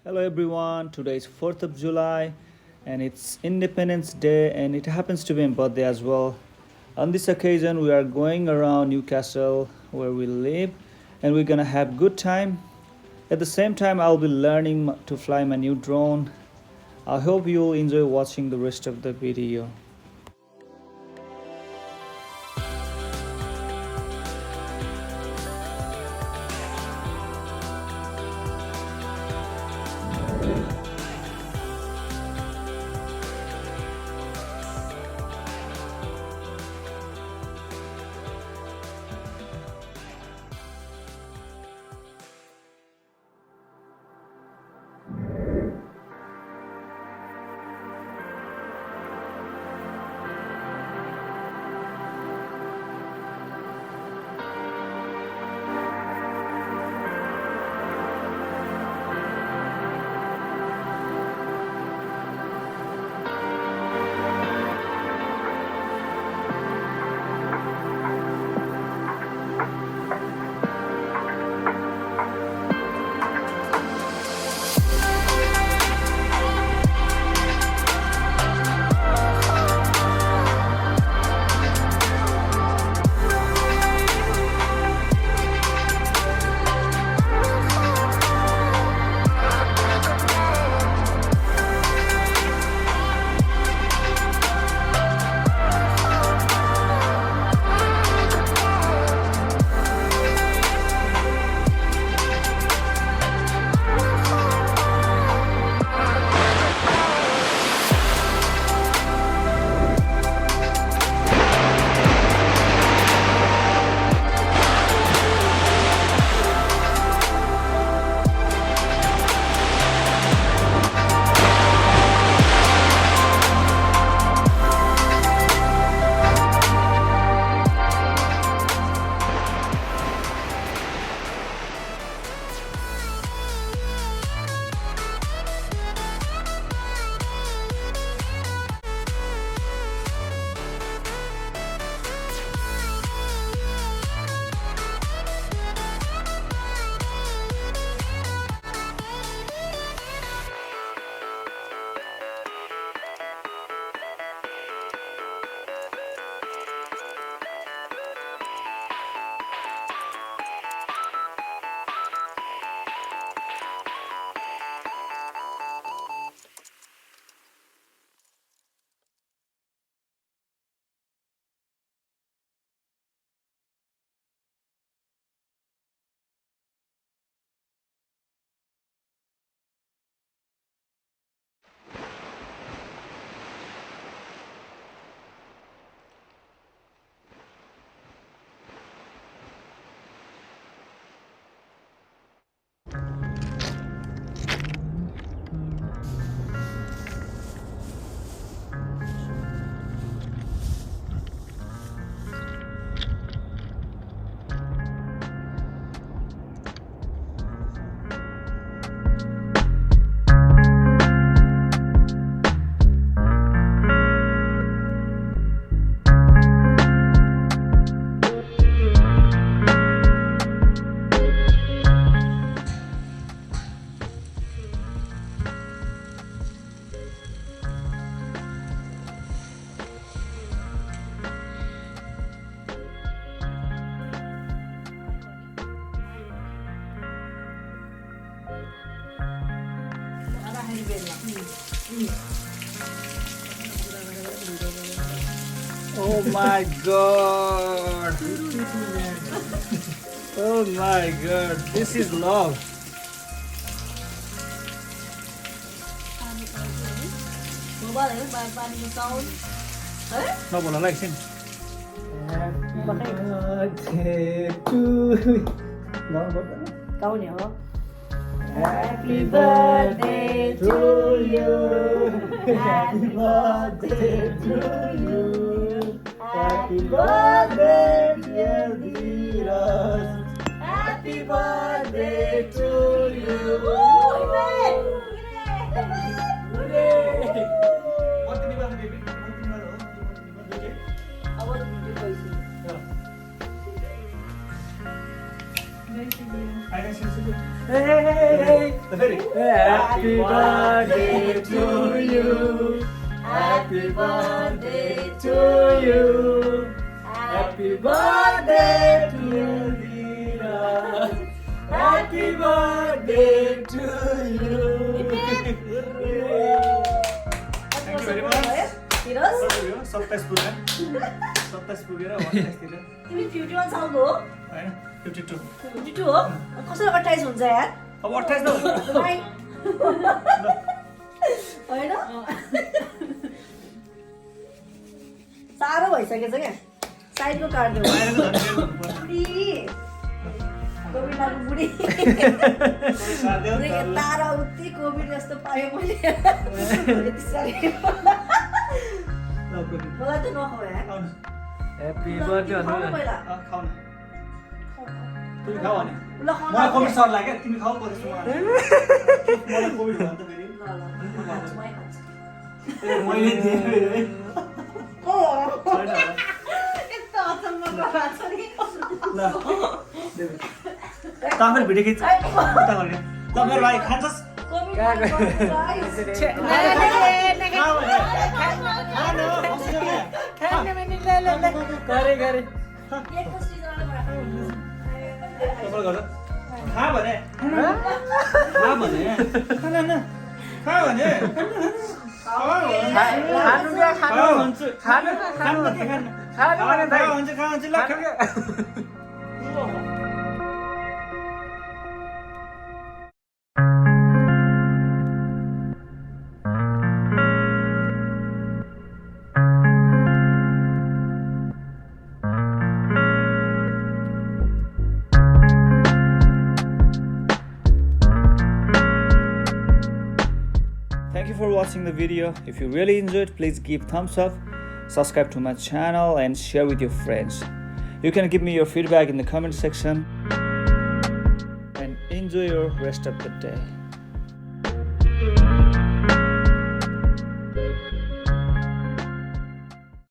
Hello everyone, today is 4th of July and it's Independence Day and it happens to be my birthday as well. On this occasion, we are going around Newcastle where we live and we're gonna have good time. At the same time, I'll be learning to fly my new drone. I hope you'll enjoy watching the rest of the video. Oh my god! Oh my god, this is love. Nó boleh like sing. Happy birthday to you. Câu nữa. Happy birthday to you. Happy birthday to you. Happy birthday, dear Viras. Happy birthday to you. Awak juga isi. Hey, The very. happy birthday to you. Happy birthday to you. Happy birthday to Dheeraj. Happy birthday to you. Thank you very much. Dheeraj, 27 पुगेर 27 पुगेर 28 तिर तिमी 51 सालको हो? हैन 52 52 हो? कसरी 28 हुन्छ यार? अब 28 न भाइ। होइन? साह्रो भइसकेछ क्या साइडको काट्यो बुढी कोभिड लाग्नु बुढी यता र उति कोभिड जस्तो पाएँ मैले यति साह्रै मलाई त नखाऊ यार ह्याप्पी बर्थडे खाऊ न पहिला खाऊ न तिमी खाऊ अनि ल खाऊ न मलाई कोभिड सर लाग्यो तिमी खाऊ परेछ मलाई कोभिड भयो नि त फेरि ल ल म खान्छु मै खान्छु मैले दिएँ यस्तो अचम्म गराएको छ नि ल तपाईँ भिडियो खिच उता गर्ने ल मेरो भाइ खान्छस् खा भने Thank you for watching the video. If you really enjoyed, please give thumbs up, subscribe to my channel and share with your friends. You can give me your feedback in the comment section and enjoy your rest of the day.